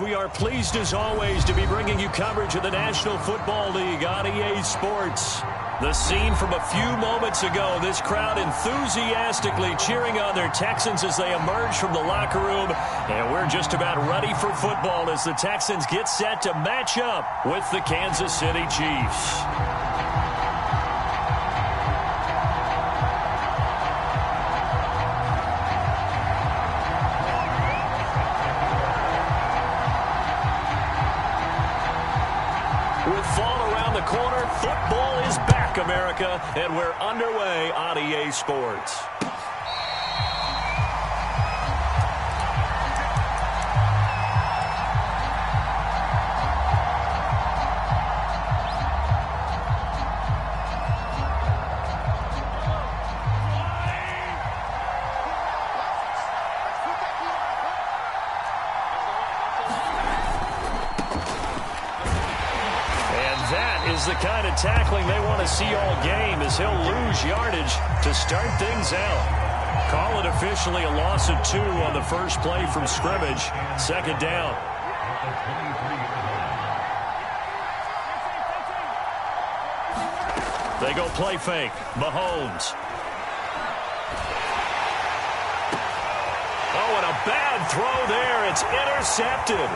We are pleased as always to be bringing you coverage of the National Football League on EA Sports. The scene from a few moments ago, this crowd enthusiastically cheering on their Texans as they emerge from the locker room. And we're just about ready for football as the Texans get set to match up with the Kansas City Chiefs. With fall around the corner, football is back, America, and we're underway on EA Sports. Is the kind of tackling they want to see all game as he'll lose yardage to start things out. Call it officially a loss of 2 on the first play from scrimmage. Second down. They go play fake. Mahomes. Oh, and a bad throw there. It's intercepted.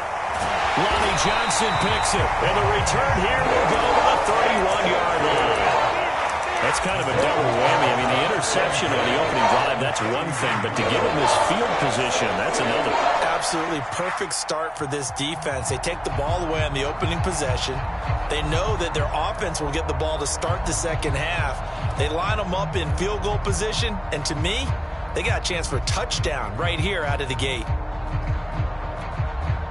Lonnie Johnson picks it, and the return here will go to the 31-yard line. That's kind of a double whammy. I mean, the interception on the opening drive, that's one thing, but to give him this field position, that's another. Absolutely perfect start for this defense. They take the ball away on the opening possession. They know that their offense will get the ball to start the second half. They line them up in field goal position, and to me, they got a chance for a touchdown right here out of the gate.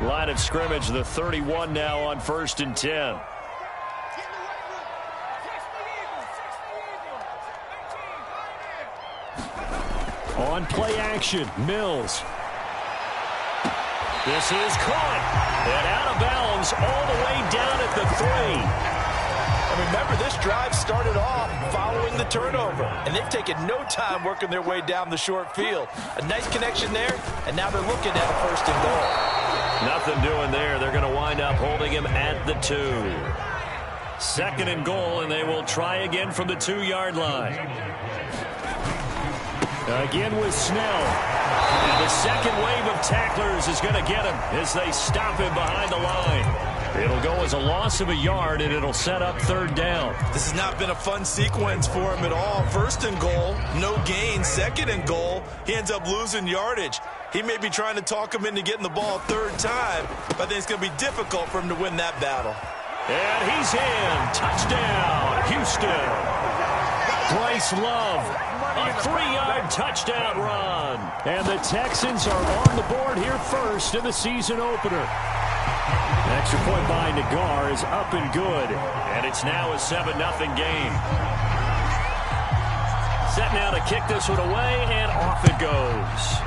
Line of scrimmage, the 31 now on 1st and 10. On play action, Mills. This is caught and out of bounds all the way down at the 3. And remember, this drive started off following the turnover, and they've taken no time working their way down the short field. A nice connection there, and now they're looking at a 1st and goal. Nothing doing there. They're going to wind up holding him at the 2. 2nd and goal, and they will try again from the 2-yard line. Again with Snell. And the second wave of tacklers is going to get him as they stop him behind the line. It'll go as a loss of a yard, and it'll set up 3rd down. This has not been a fun sequence for him at all. 1st and goal, no gain. 2nd and goal, he ends up losing yardage. He may be trying to talk him into getting the ball a 3rd time, but I think it's going to be difficult for him to win that battle. And he's in. Touchdown, Houston. Bryce Love, a 3-yard touchdown run. And the Texans are on the board here first in the season opener. Extra point by Nagar is up and good. And it's now a 7-0 game. Set now to kick this one away, and off it goes.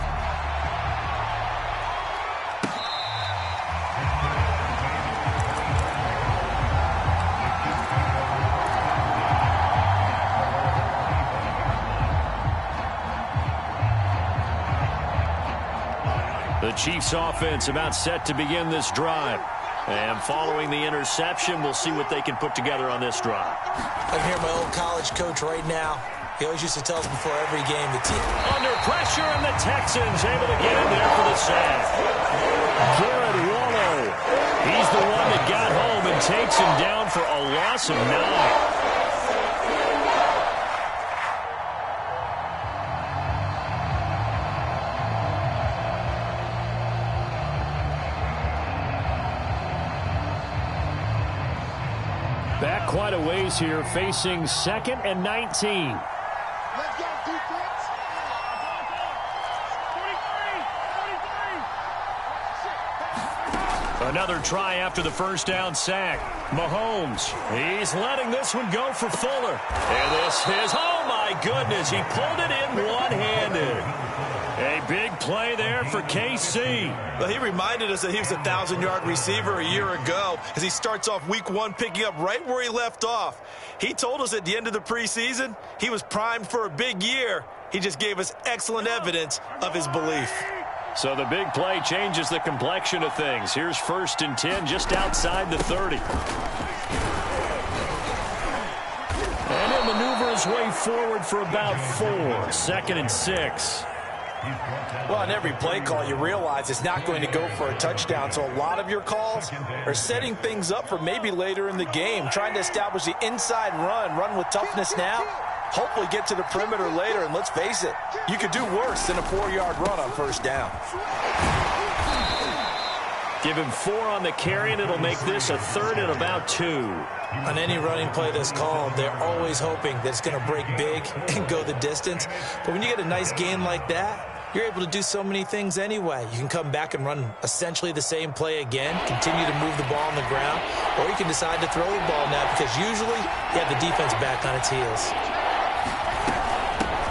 The Chiefs offense about set to begin this drive. And following the interception, we'll see what they can put together on this drive. I can hear my old college coach right now. He always used to tell us before every game, the team under pressure, and the Texans able to get in there for the sack. Garrett Wallow, he's the one that got home and takes him down for a loss of 9. Back quite a ways here, facing 2nd and 19. Let's go, defense. Another try after the 1st down sack. Mahomes, he's letting this one go for Fuller. And this is, oh my goodness, he pulled it in one-handed. A big play there for KC. Well, he reminded us that he was a 1,000-yard receiver a year ago as he starts off week 1 picking up right where he left off. He told us at the end of the preseason he was primed for a big year. He just gave us excellent evidence of his belief. So the big play changes the complexion of things. Here's 1st and 10 just outside the 30. And he'll maneuver his way forward for about 4. 2nd and 6. Well, in every play call, you realize it's not going to go for a touchdown. So a lot of your calls are setting things up for maybe later in the game, trying to establish the inside run with toughness now, hopefully get to the perimeter later. And let's face it, you could do worse than a 4-yard run on 1st down. Give him 4 on the carry, and it'll make this a 3rd and about 2. On any running play that's called, they're always hoping that it's going to break big and go the distance. But when you get a nice gain like that, you're able to do so many things anyway. You can come back and run essentially the same play again, continue to move the ball on the ground, or you can decide to throw the ball now because usually you have the defense back on its heels.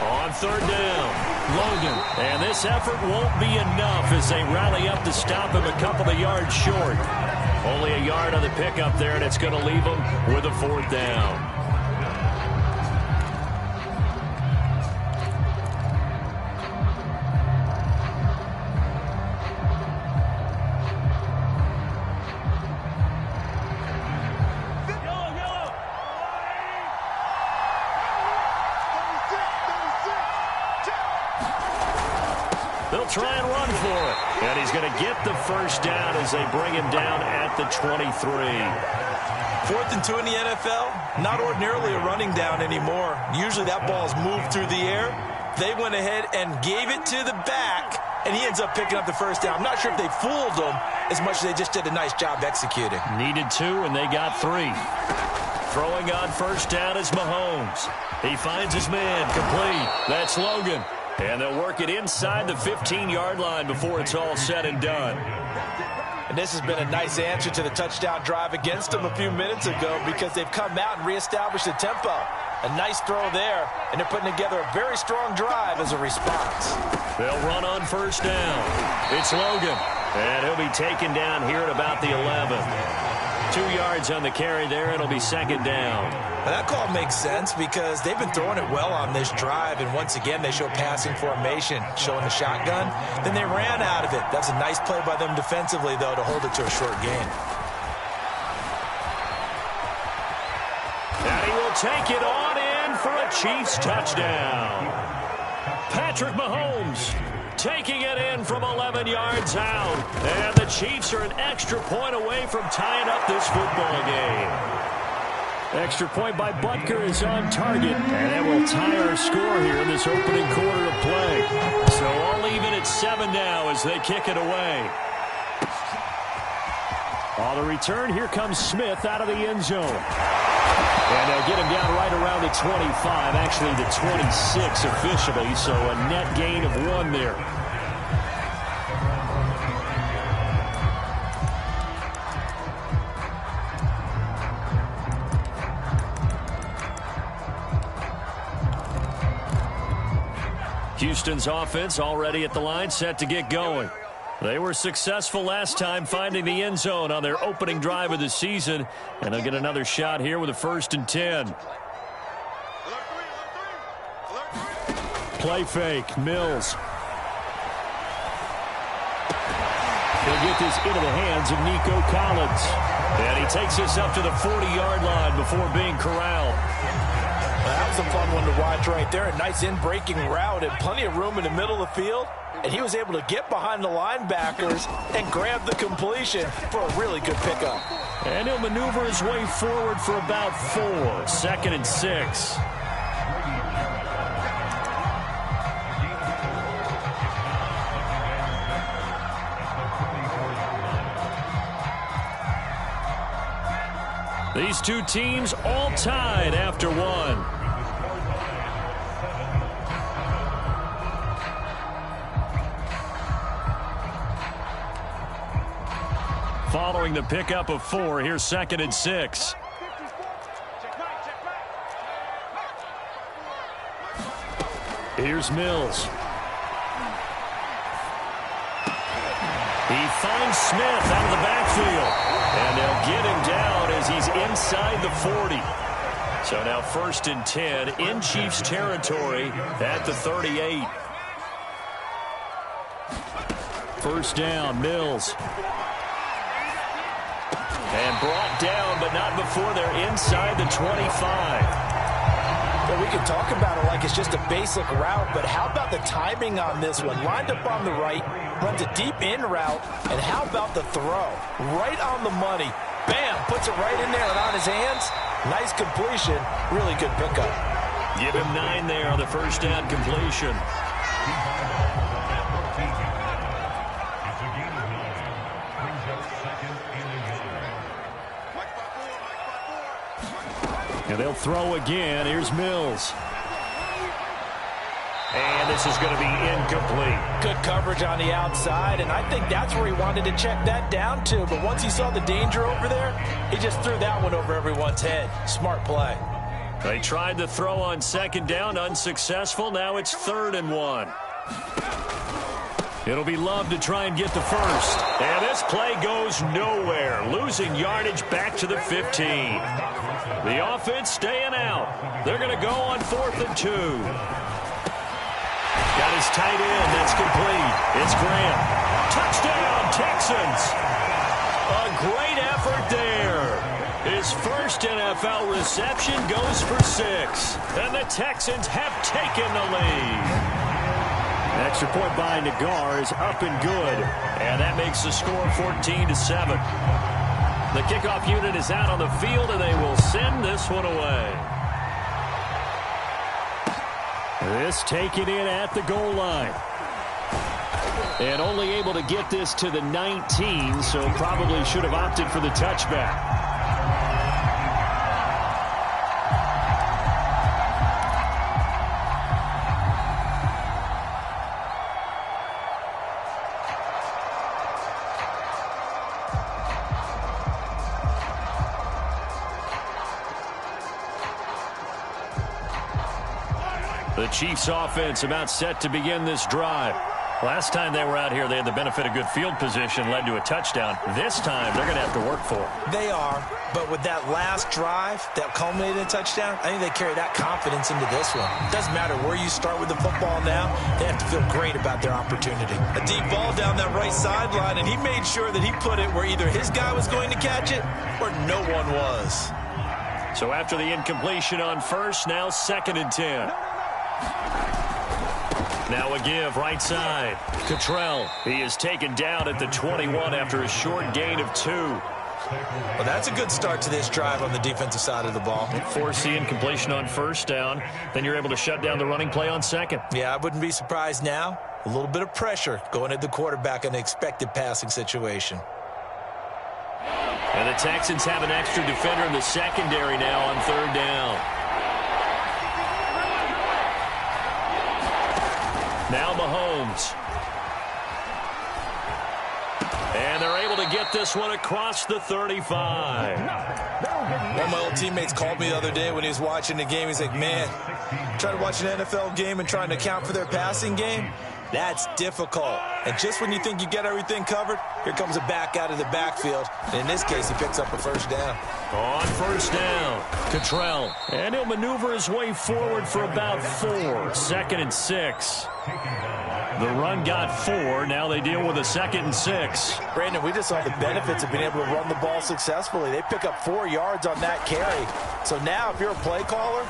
On 3rd down, Logan. And this effort won't be enough as they rally up to stop him a couple of yards short. Only a yard on the pickup there, and it's going to leave him with a 4th down. They'll try and run for it. And he's going to get the 1st down as they bring him down at the 23. 4th and 2 in the NFL, not ordinarily a running down anymore. Usually that ball is moved through the air. They went ahead and gave it to the back, and he ends up picking up the 1st down. I'm not sure if they fooled him as much as they just did a nice job executing. Needed 2, and they got 3. Throwing on 1st down is Mahomes. He finds his man, complete. That's Logan. And they'll work it inside the 15-yard line before it's all said and done. And this has been a nice answer to the touchdown drive against them a few minutes ago because they've come out and reestablished the tempo. A nice throw there, and they're putting together a very strong drive as a response. They'll run on 1st down. It's Logan, and he'll be taken down here at about the 11. 2 yards on the carry there. It'll be 2nd down. Now that call makes sense because they've been throwing it well on this drive, and once again they show passing formation, showing the shotgun. Then they ran out of it. That's a nice play by them defensively, though, to hold it to a short gain. And he will take it on in for a Chiefs touchdown. Patrick Mahomes taking it in from 11 yards out. And the Chiefs are an extra point away from tying up this football game. Extra point by Butker is on target, and that will tie our score here in this opening quarter of play. So all even at 7 now as they kick it away. On the return, here comes Smith out of the end zone. And they'll get him down right around the 25, actually the 26 officially, so a net gain of 1 there. Houston's offense already at the line, set to get going. They were successful last time finding the end zone on their opening drive of the season, and they'll get another shot here with a 1st and 10. Play fake, Mills. He'll get this into the hands of Nico Collins. And he takes this up to the 40-yard line before being corralled. Well, that was a fun one to watch right there. A nice in-breaking route and plenty of room in the middle of the field. And he was able to get behind the linebackers and grab the completion for a really good pickup. And he'll maneuver his way forward for about 4. 2nd and 6. These two teams all tied after 1. Following the pickup of 4, here's 2nd and 6. Here's Mills. He finds Smith out of the backfield. And they'll get him down as he's inside the 40. So now 1st and 10 in Chiefs territory at the 38. First down, Mills. And brought down, but not before they're inside the 25. Well, we can talk about it like it's just a basic route, but how about the timing on this one? Lined up on the right, runs a deep in route, and how about the throw? Right on the money. Bam! Puts it right in there and on his hands. Nice completion. Really good pickup. Give him 9 there on the first down completion. And they'll throw again. Here's Mills. And this is going to be incomplete. Good coverage on the outside, and I think that's where he wanted to check that down to. But once he saw the danger over there, he just threw that one over everyone's head. Smart play. They tried to throw on second down, unsuccessful. Now it's 3rd and 1. It'll be Love to try and get the first. And this play goes nowhere. Losing yardage back to the 15. The offense staying out. They're going to go on 4th and 2. Got his tight end. That's complete. It's Graham. Touchdown, Texans. A great effort there. His first NFL reception goes for 6. And the Texans have taken the lead. Extra point by Nagar is up and good. And that makes the score 14-7. The kickoff unit is out on the field, and they will send this one away. This taken in at the goal line. And only able to get this to the 19, so probably should have opted for the touchback. The Chiefs offense about set to begin this drive. Last time they were out here, they had the benefit of good field position, led to a touchdown. This time, they're going to have to work for it. They are, but with that last drive that culminated in a touchdown, I think they carry that confidence into this one. It doesn't matter where you start with the football now, they have to feel great about their opportunity. A deep ball down that right sideline, and he made sure that he put it where either his guy was going to catch it or no one was. So after the incompletion on first, now 2nd and 10. Now a give right side. Cottrell. He is taken down at the 21 after a short gain of 2. Well, that's a good start to this drive on the defensive side of the ball. Force the incompletion on first down. Then you're able to shut down the running play on second. Yeah, I wouldn't be surprised now. A little bit of pressure going at the quarterback in the expected passing situation. And the Texans have an extra defender in the secondary now on 3rd down. Now Mahomes. And they're able to get this one across the 35. One of my old teammates called me the other day when he was watching the game. He's like, man, trying to watch an NFL game and trying to account for their passing game, that's difficult. And just when you think you get everything covered, here comes a back out of the backfield. And in this case, he picks up a first down. On first down, Cottrell. And he'll maneuver his way forward for about 4. 2nd and 6. The run got 4. Now they deal with a 2nd and 6. Brandon, we just saw the benefits of being able to run the ball successfully. They pick up 4 yards on that carry. So now if you're a play caller,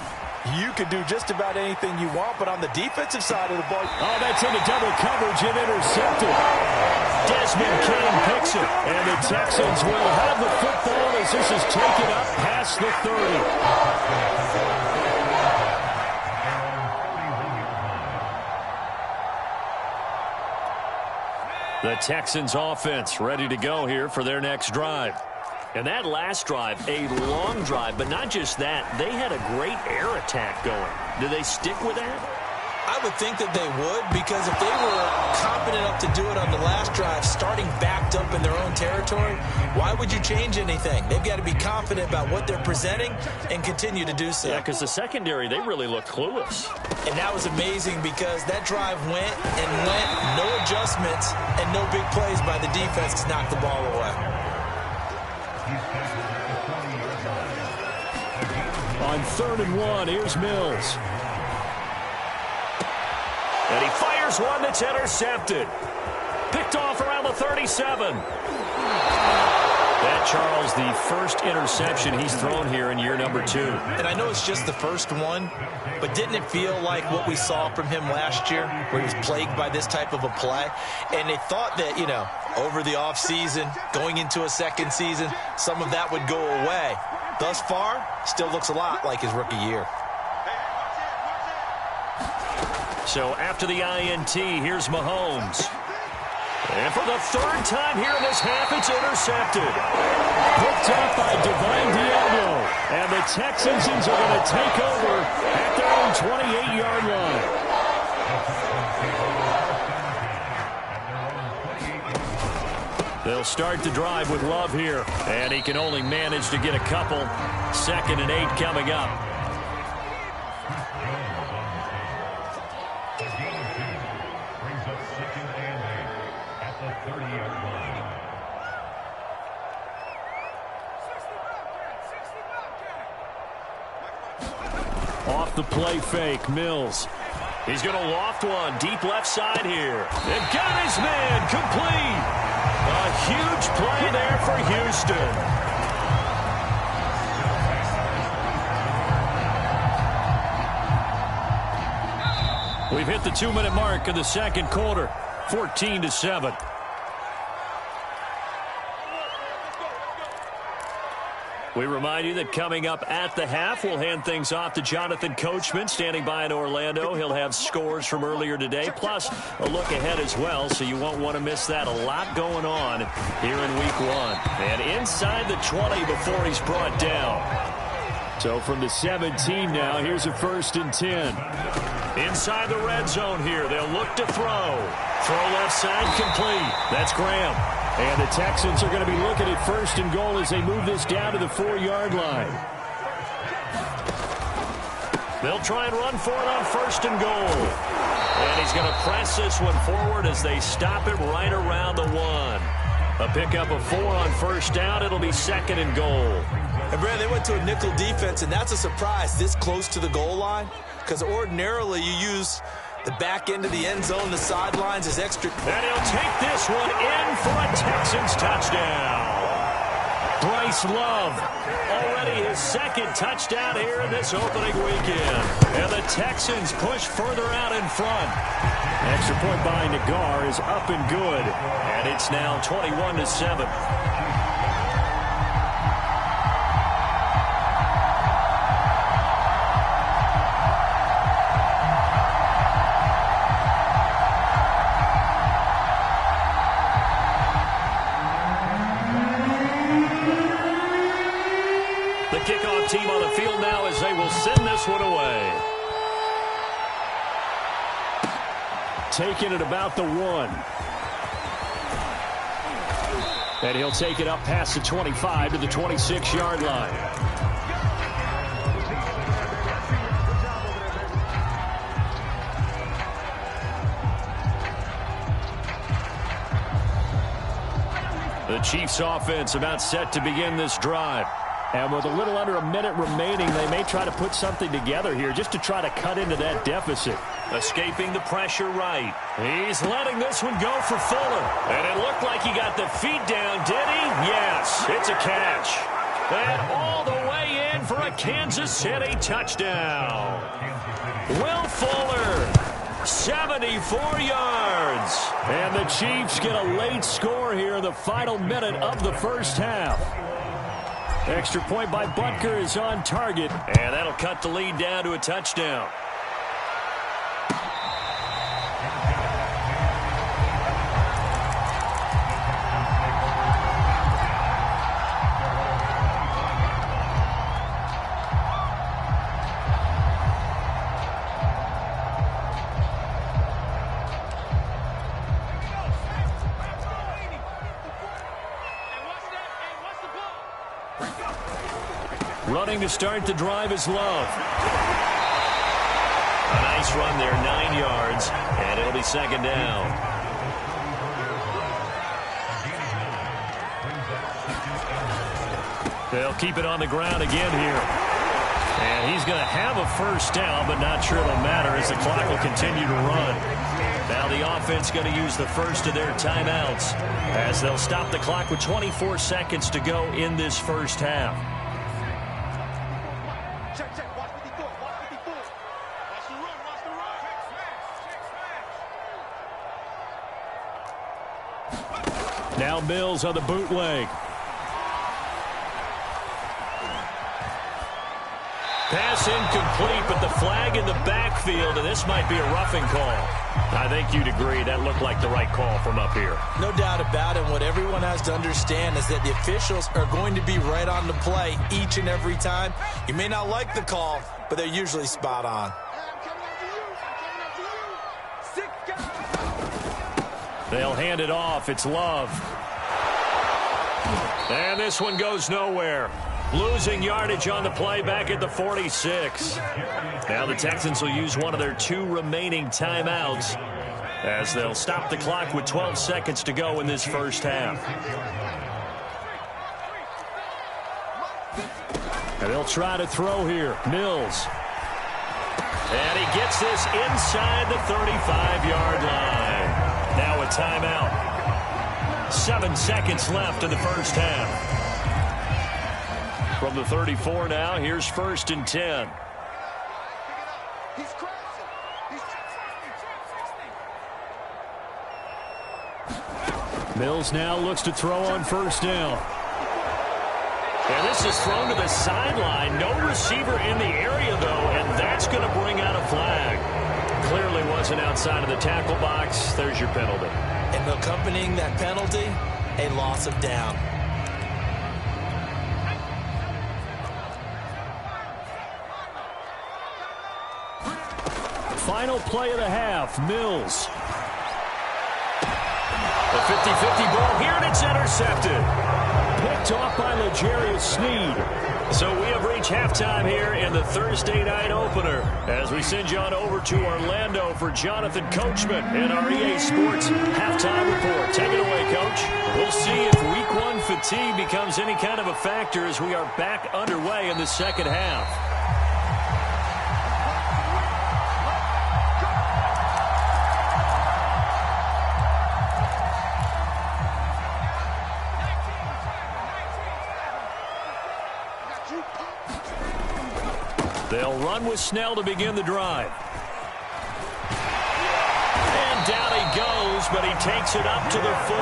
you can do just about anything you want, but on the defensive side of the ball. Oh, that's into double coverage and intercepted. Desmond King picks it, and the Texans will have the football as this is taken up past the 30. The Texans offense ready to go here for their next drive. And that last drive, a long drive, but not just that. They had a great air attack going. Do they stick with that? I would think that they would, because if they were confident enough to do it on the last drive, starting backed up in their own territory, why would you change anything? They've got to be confident about what they're presenting and continue to do so. Yeah, because the secondary, they really looked clueless. And that was amazing because that drive went and went, no adjustments, and no big plays by the defense to knock the ball away. On 3rd and 1, here's Mills. And he fires one that's intercepted. Picked off the 37. That, Charles, the first interception he's thrown here in year number 2. And I know it's just the first one, but didn't it feel like what we saw from him last year, where he was plagued by this type of a play? And they thought that, you know, over the offseason, going into a second season, some of that would go away. Thus far, still looks a lot like his rookie year. So after the INT, here's Mahomes. And for the third time here in this half, it's intercepted. Picked up by Divine Diablo. And the Texans are going to take over at their own 28-yard line. They'll start the drive with Love here. And he can only manage to get a couple. 2nd and 8 coming up. Off the play fake, Mills. He's going to loft one deep left side here. And got his man complete. A huge play there for Houston. We've hit the 2-minute mark of the second quarter. 14-7. We remind you that coming up at the half, we'll hand things off to Jonathan Coachman, standing by in Orlando. He'll have scores from earlier today, plus a look ahead as well, so you won't want to miss that. A lot going on here in Week 1. And inside the 20 before he's brought down. So from the 17 now, here's a 1st and 10. Inside the red zone here, they'll look to throw. Throw left side complete. That's Graham. And the Texans are going to be looking at 1st and goal as they move this down to the 4-yard line. They'll try and run for it on 1st and goal. And he's going to press this one forward as they stop it right around the 1. A pickup of 4 on 1st down. It'll be 2nd and goal. And, Brad, they went to a nickel defense, and that's a surprise this close to the goal line, because ordinarily you use the back end of the end zone, the sidelines is extra. And he'll take this one in for a Texans touchdown. Bryce Love, already his 2nd touchdown here in this opening weekend. And the Texans push further out in front. Extra point by Nagar is up and good. And it's now 21-7. Kickoff team on the field now as they will send this one away. Taking it about the 1. And he'll take it up past the 25 to the 26-yard line. The Chiefs offense about set to begin this drive. And with a little under a minute remaining, they may try to put something together here just to try to cut into that deficit. Escaping the pressure right. He's letting this one go for Fuller. And it looked like he got the feet down, did he? Yes, it's a catch. And all the way in for a Kansas City touchdown. Will Fuller, 74 yards. And the Chiefs get a late score here in the final minute of the first half. Extra point by Butker is on target, and that'll cut the lead down to a touchdown. Running to start the drive is Love. A nice run there, 9 yards, and it'll be 2nd down. They'll keep it on the ground again here. And he's going to have a 1st down, but not sure it'll matter as the clock will continue to run. Now the offense going to use the first of their timeouts as they'll stop the clock with 24 seconds to go in this first half. Check, check. Watch what he do. Watch what he do. Watch the run. Watch the run. Now Mills on the bootleg. Pass incomplete, but the flag in the backfield, and this might be a roughing call. I think you'd agree that looked like the right call from up here. No doubt about it. What everyone has to understand is that the officials are going to be right on the play each and every time. You may not like the call, but they're usually spot on. They'll hand it off. It's Love. And this one goes nowhere. Losing yardage on the play back at the 46. Now the Texans will use one of their 2 remaining timeouts as they'll stop the clock with 12 seconds to go in this first half. And they'll try to throw here. Mills. And he gets this inside the 35-yard line. Now a timeout. 7 seconds left in the first half. From the 34 now, here's 1st and 10. He's crashing. Mills now looks to throw on 1st down. And this is thrown to the sideline. No receiver in the area, though, and that's going to bring out a flag. Clearly wasn't outside of the tackle box. There's your penalty. And accompanying that penalty, a loss of down. Final play of the half, Mills. The 50-50 ball here, and it's intercepted. Picked off by L'Jarius Sneed. So we have reached halftime here in the Thursday night opener as we send you on over to Orlando for Jonathan Coachman in our EA Sports halftime report. Take it away, Coach. We'll see if Week 1 fatigue becomes any kind of a factor as we are back underway in the second half. They'll run with Snell to begin the drive. And down he goes, but he takes it up to the 40.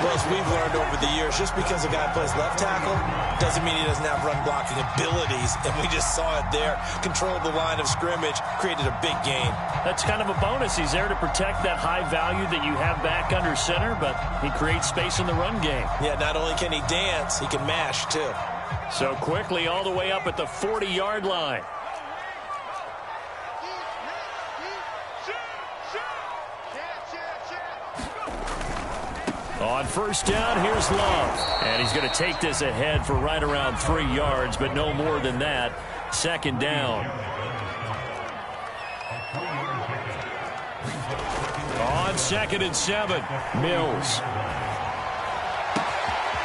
Well, as we've learned over the years, just because a guy plays left tackle doesn't mean he doesn't have run-blocking abilities, and we just saw it there. Controlled the line of scrimmage, created a big gain. That's kind of a bonus. He's there to protect that high value that you have back under center, but he creates space in the run game. Yeah, not only can he dance, he can mash, too. So quickly all the way up at the 40-yard line. On 1st down, here's Love. And he's going to take this ahead for right around 3 yards, but no more than that. 2nd down. On 2nd and 7, Mills.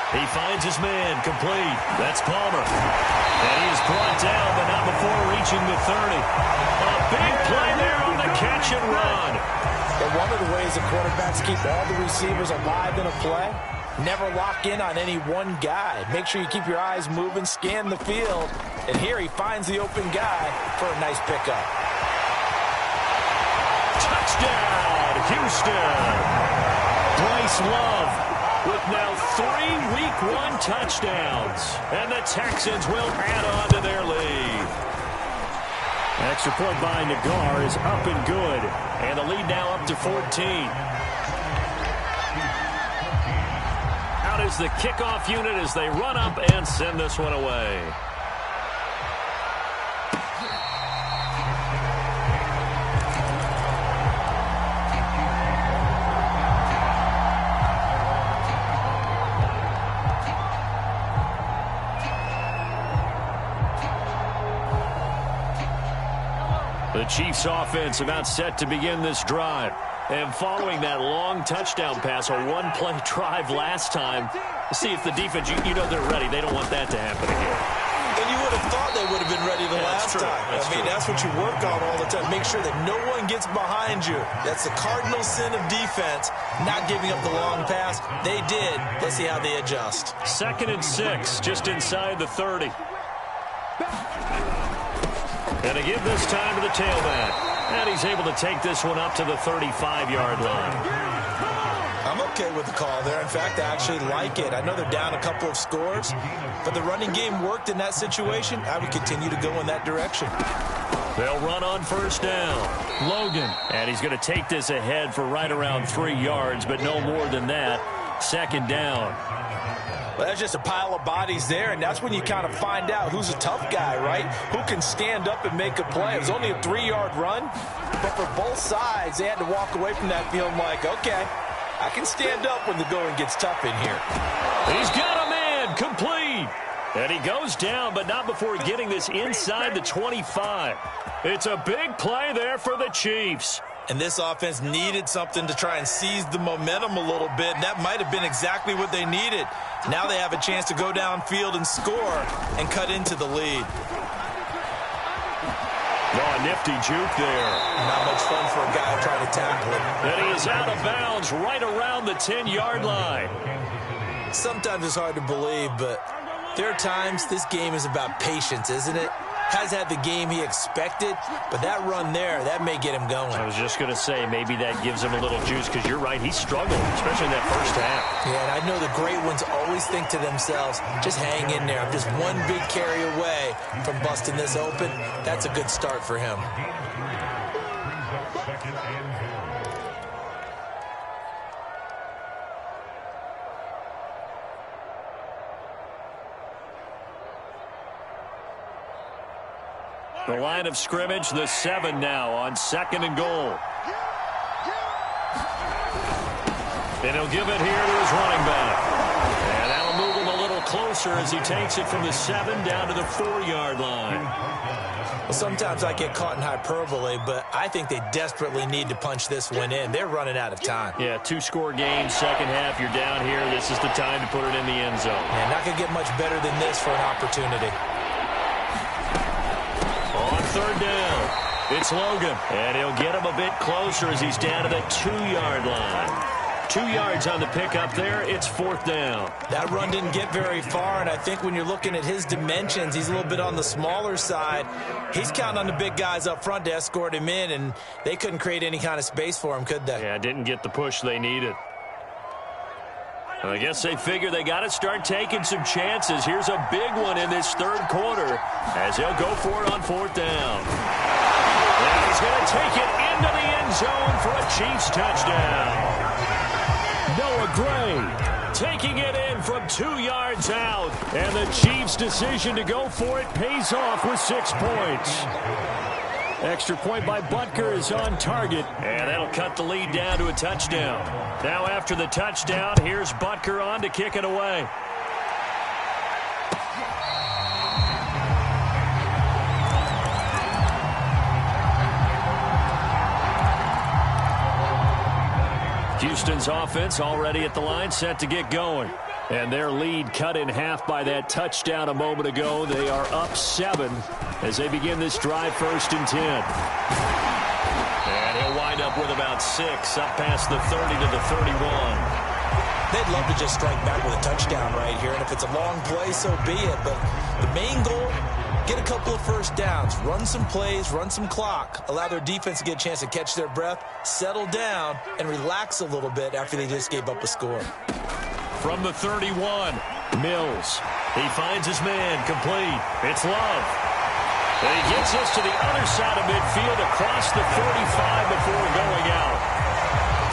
He finds his man, complete. That's Palmer. And he is brought down, but not before reaching the 30. A big play there on the catch and run. And one of the ways that quarterbacks keep all the receivers alive in a play, never lock in on any one guy. Make sure you keep your eyes moving, scan the field. And here he finds the open guy for a nice pickup. Touchdown, Houston. Bryce Love with now 3 Week 1 touchdowns. And the Texans will add on to their lead. Extra point by Nagar is up and good. And the lead now up to 14. Out is the kickoff unit as they run up and send this one away. The Chiefs offense about set to begin this drive. And following that long touchdown pass, a one-play drive last time, see if the defense, you know they're ready. They don't want that to happen again. And you would have thought they would have been ready the last last time. I mean, that's what you work on all the time. Make sure that no one gets behind you. That's the cardinal sin of defense, not giving up the long pass. They did. Let's see how they adjust. 2nd and 6, just inside the 30. And to give this time to the tailback. And he's able to take this one up to the 35-yard line. I'm okay with the call there. In fact, I actually like it. I know they're down a couple of scores, but the running game worked in that situation. I would continue to go in that direction. They'll run on 1st down. Logan. And he's going to take this ahead for right around 3 yards, but no more than that. 2nd down. Well, that's just a pile of bodies there, and that's when you kind of find out who's a tough guy, right? Who can stand up and make a play. It was only a 3-yard run, but for both sides, they had to walk away from that feeling like, okay, I can stand up when the going gets tough in here. He's got a man, complete. And he goes down, but not before getting this inside the 25. It's a big play there for the Chiefs. And this offense needed something to try and seize the momentum a little bit, and that might have been exactly what they needed. Now they have a chance to go downfield and score and cut into the lead. Oh, a nifty juke there. Not much fun for a guy trying to tackle it. And he is out of bounds right around the 10-yard line. Sometimes it's hard to believe, but there are times this game is about patience, isn't it? Has had the game he expected, but that run there, that may get him going. I was just going to say, maybe that gives him a little juice, because you're right, he struggled, especially in that first half. Yeah, and I know the great ones always think to themselves, just hang in there. I'm just one big carry away from busting this open. That's a good start for him. The line of scrimmage, the 7 now on 2nd and goal. And he'll give it here to his running back. And that'll move him a little closer as he takes it from the 7 down to the 4-yard line. Well, sometimes I get caught in hyperbole, but I think they desperately need to punch this one in. They're running out of time. Yeah, 2-score game, second half. You're down here. This is the time to put it in the end zone. Yeah, not going to get much better than this for an opportunity. On 3rd down, it's Logan. And he'll get him a bit closer as he's down to the 2-yard line. 2 yards on the pickup there. It's 4th down. That run didn't get very far, and I think when you're looking at his dimensions, he's a little bit on the smaller side. He's counting on the big guys up front to escort him in, and they couldn't create any kind of space for him, could they? Yeah, didn't get the push they needed. I guess they figure they got to start taking some chances. Here's a big one in this 3rd quarter as they'll go for it on 4th down. And he's going to take it into the end zone for a Chiefs touchdown. Noah Gray taking it in from 2 yards out. And the Chiefs' decision to go for it pays off with 6 points. Extra point by Butker is on target. And that'll cut the lead down to a touchdown. Now after the touchdown, here's Butker on to kick it away. Houston's offense already at the line, set to get going. And their lead cut in half by that touchdown a moment ago. They are up 7 as they begin this drive, 1st and 10. And he'll wind up with about 6 up past the 30 to the 31. They'd love to just strike back with a touchdown right here, and if it's a long play, so be it. But the main goal, get a couple of 1st downs, run some plays, run some clock, allow their defense to get a chance to catch their breath, settle down, and relax a little bit after they just gave up a score. From the 31, Mills. He finds his man, complete. It's Love. And he gets us to the other side of midfield across the 45 before going out.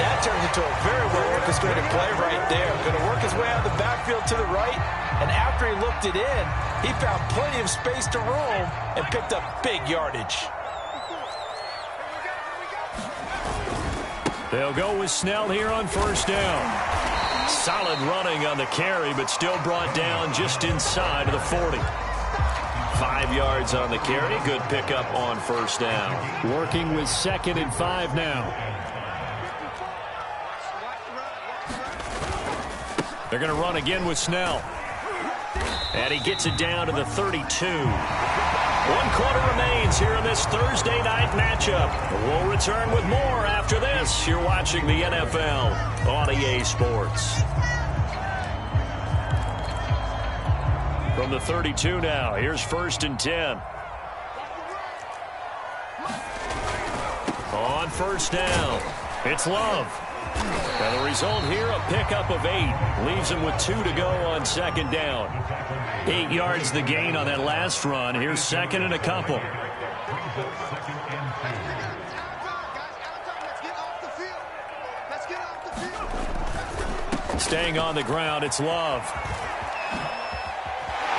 That turns into a very well-orchestrated play right there. Going to work his way out of the backfield to the right, and after he looked it in, he found plenty of space to roam and picked up big yardage. They'll go with Snell here on 1st down. Solid running on the carry, but still brought down just inside of the 40. 5 yards on the carry. Good pickup on 1st down. Working with 2nd and 5 now. They're going to run again with Snell. And he gets it down to the 32. One quarter remains here in this Thursday night matchup. We'll return with more after this. You're watching the NFL on EA Sports. From the 32 now, here's 1st and 10. On 1st down, it's Love. And the result here, a pickup of 8. Leaves him with 2 to go on 2nd down. 8 yards the gain on that last run. Here's 2nd and a couple. Staying on the ground, it's Love.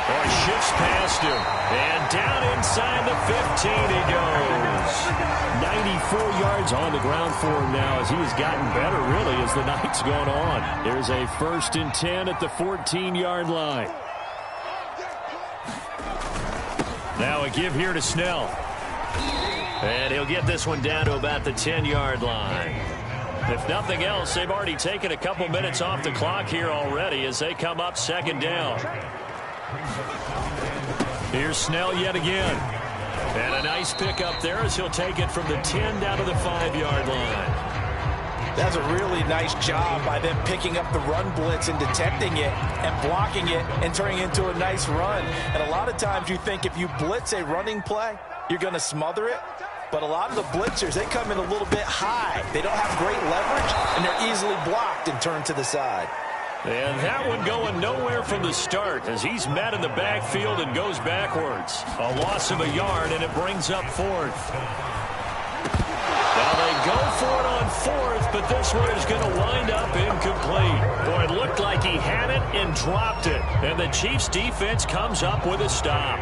Oh, he shifts past him. And down inside the 15 he goes. 94 yards on the ground for him now as he has gotten better, really, as the night's gone on. There's a 1st and 10 at the 14-yard line. Now a give here to Snell. And he'll get this one down to about the 10-yard line. If nothing else, they've already taken a couple minutes off the clock here already as they come up 2nd down. Here's Snell yet again. And a nice pickup there as he'll take it from the 10 down to the 5-yard line. That's a really nice job by them picking up the run blitz and detecting it and blocking it and turning it into a nice run. And a lot of times you think if you blitz a running play, you're going to smother it. But a lot of the blitzers, they come in a little bit high. They don't have great leverage, and they're easily blocked and turned to the side. And that one going nowhere from the start as he's met in the backfield and goes backwards. A loss of a yard, and it brings up 4th. Now they go for it on 4th, but this one is going to wind up incomplete. Boy, it looked like he had it and dropped it. And the Chiefs defense comes up with a stop.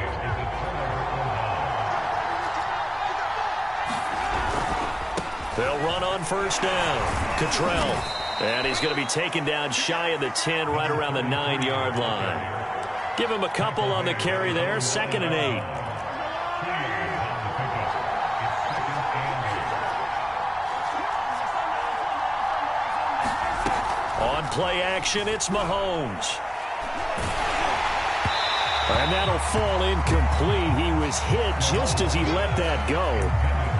They'll run on 1st down. Cottrell. And he's going to be taken down shy of the 10, right around the 9-yard line. Give him a couple on the carry there. 2nd and 8. On play action, it's Mahomes. And that'll fall incomplete. He was hit just as he let that go.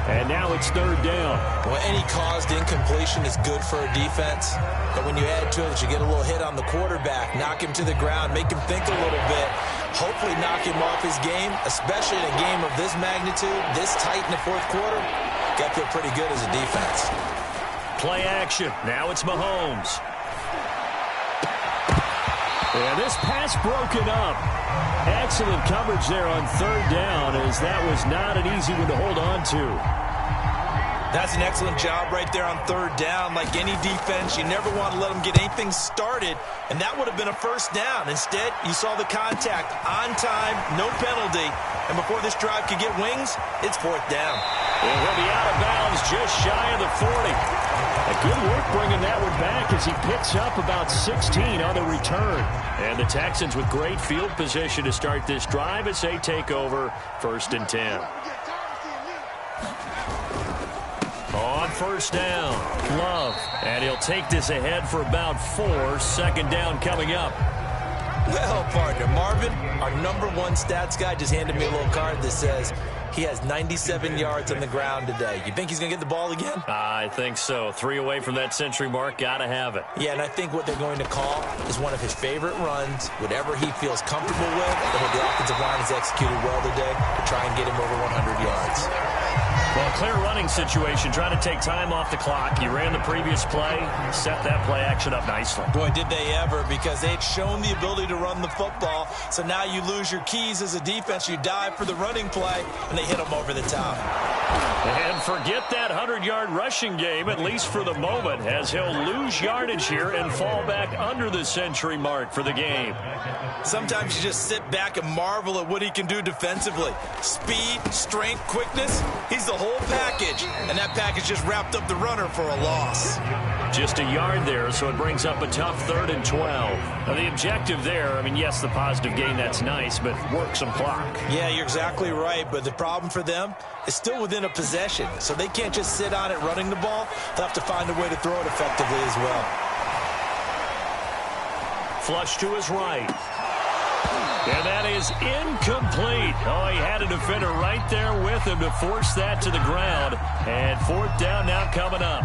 And now it's 3rd down. Well, any caused incompletion is good for a defense. But when you add to it, you get a little hit on the quarterback, knock him to the ground, make him think a little bit, hopefully knock him off his game, especially in a game of this magnitude, this tight in the 4th quarter. Got to feel pretty good as a defense. Play action. Now it's Mahomes. And this pass broken up. Excellent coverage there on 3rd down, as that was not an easy one to hold on to. That's an excellent job right there on 3rd down. Like any defense, you never want to let them get anything started, and that would have been a 1st down. Instead, you saw the contact on time, no penalty, and before this drive could get wings, it's 4th down. And he'll be out of bounds just shy of the 40. A good work bringing that one back as he picks up about 16 on the return. And the Texans with great field position to start this drive as they take over 1st and 10. On 1st down, Love. And he'll take this ahead for about 4. 2nd down coming up. Well, partner, Marvin, our #1 stats guy just handed me a little card that says he has 97 yards on the ground today. You think he's going to get the ball again? I think so. 3 away from that century mark. Got to have it. Yeah, and I think what they're going to call is one of his favorite runs, whatever he feels comfortable with. I hope the offensive line has executed well today to try and get him over 100 yards. Well, clear running situation, trying to take time off the clock. You ran the previous play, set that play action up nicely. Boy, did they ever, because they'd shown the ability to run the football. So now you lose your keys as a defense. You dive for the running play, and they hit them over the top. And forget that 100-yard rushing game, at least for the moment, as he'll lose yardage here and fall back under the century mark for the game. Sometimes you just sit back and marvel at what he can do defensively. Speed, strength, quickness, he's the whole package, and that package just wrapped up the runner for a loss. Just a yard there, so it brings up a tough 3rd and 12. Now, the objective there, I mean, yes, the positive gain, that's nice, but work some clock. Yeah, you're exactly right, but the problem for them is still within a possession, so they can't just sit on it running the ball. They'll have to find a way to throw it effectively as well. Flush to his right. And that is incomplete. Oh, he had a defender right there with him to force that to the ground. And fourth down now coming up.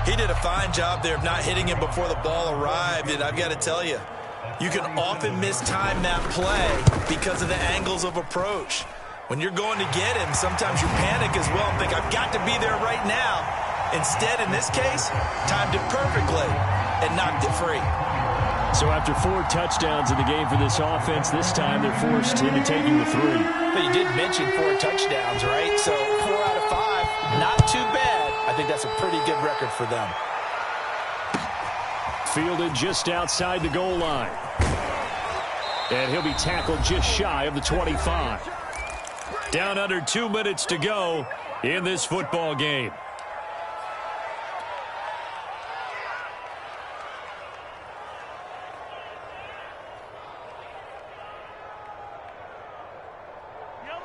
He did a fine job there of not hitting him before the ball arrived. And I've got to tell you, you can often mistime that play because of the angles of approach. When you're going to get him, sometimes you panic as well and think, I've got to be there right now. Instead, in this case, timed it perfectly and knocked it free. So after 4 touchdowns in the game for this offense, this time they're forced into taking the 3. But you did mention 4 touchdowns, right? So 4 out of 5, not too bad. I think that's a pretty good record for them. Fielded just outside the goal line. And he'll be tackled just shy of the 25. Down under 2 minutes to go in this football game.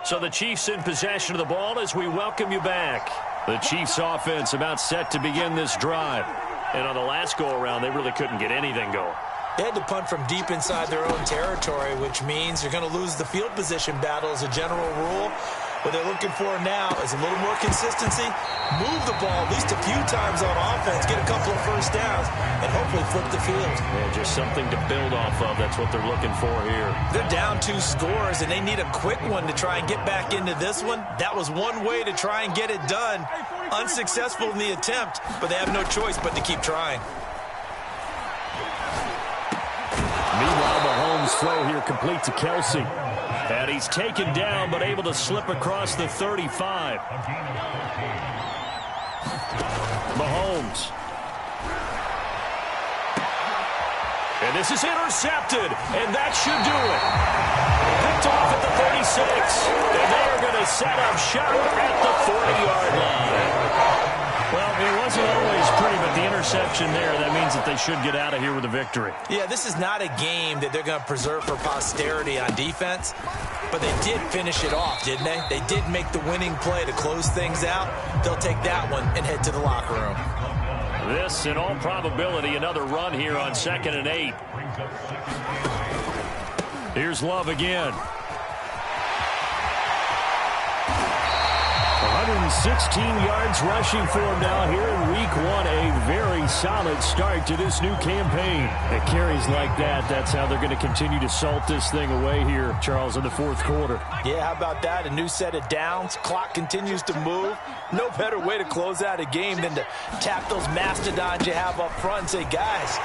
So the Chiefs in possession of the ball as we welcome you back. The Chiefs offense about set to begin this drive. And on the last go-around, they really couldn't get anything going. They had to punt from deep inside their own territory, which means you're going to lose the field position battle as a general rule. What they're looking for now is a little more consistency, move the ball at least a few times on offense, get a couple of first downs, and hopefully flip the field. Yeah, just something to build off of. That's what they're looking for here. They're down 2 scores, and they need a quick one to try and get back into this one. That was one way to try and get it done. Unsuccessful in the attempt, but they have no choice but to keep trying. Meanwhile, Mahomes' throw here complete to Kelsey. And he's taken down, but able to slip across the 35. Mahomes. And this is intercepted, and that should do it. Picked off at the 36, and they are going to set up shop at the 40-yard line. Well, it wasn't always pretty, but the interception there, that means that they should get out of here with a victory. Yeah, this is not a game that they're going to preserve for posterity on defense, but they did finish it off, didn't they? They did make the winning play to close things out. They'll take that one and head to the locker room. This, in all probability, another run here on 2nd and 8. Here's Love again. 116 yards rushing for him now here in week 1. A very solid start to this new campaign. It carries like that. That's how they're going to continue to salt this thing away here, Charles, in the 4th quarter. Yeah, how about that? A new set of downs. Clock continues to move. No better way to close out a game than to tap those mastodons you have up front and say, guys,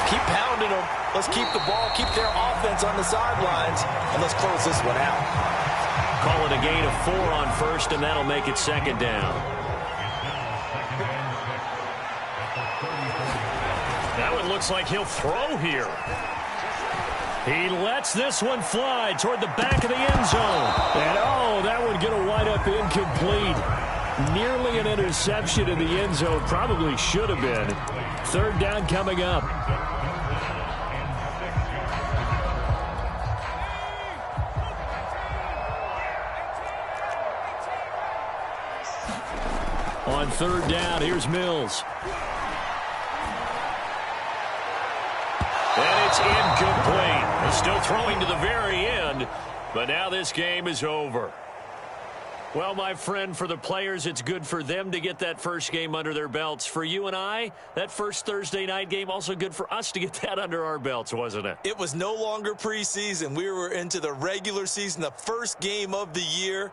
keep pounding them. Let's keep the ball, keep their offense on the sidelines, and let's close this one out. Call it a gain of 4 on 1st, and that'll make it 2nd down. That one looks like he'll throw here. He lets this one fly toward the back of the end zone. And, oh, that one going to wind up incomplete. Nearly an interception in the end zone. Probably should have been. 3rd down coming up. On 3rd down, here's Mills. And it's incomplete. They're still throwing to the very end, but now this game is over. Well, my friend, for the players, it's good for them to get that first game under their belts. For you and I, that first Thursday night game, also good for us to get that under our belts, wasn't it? It was no longer preseason. We were into the regular season, the first game of the year.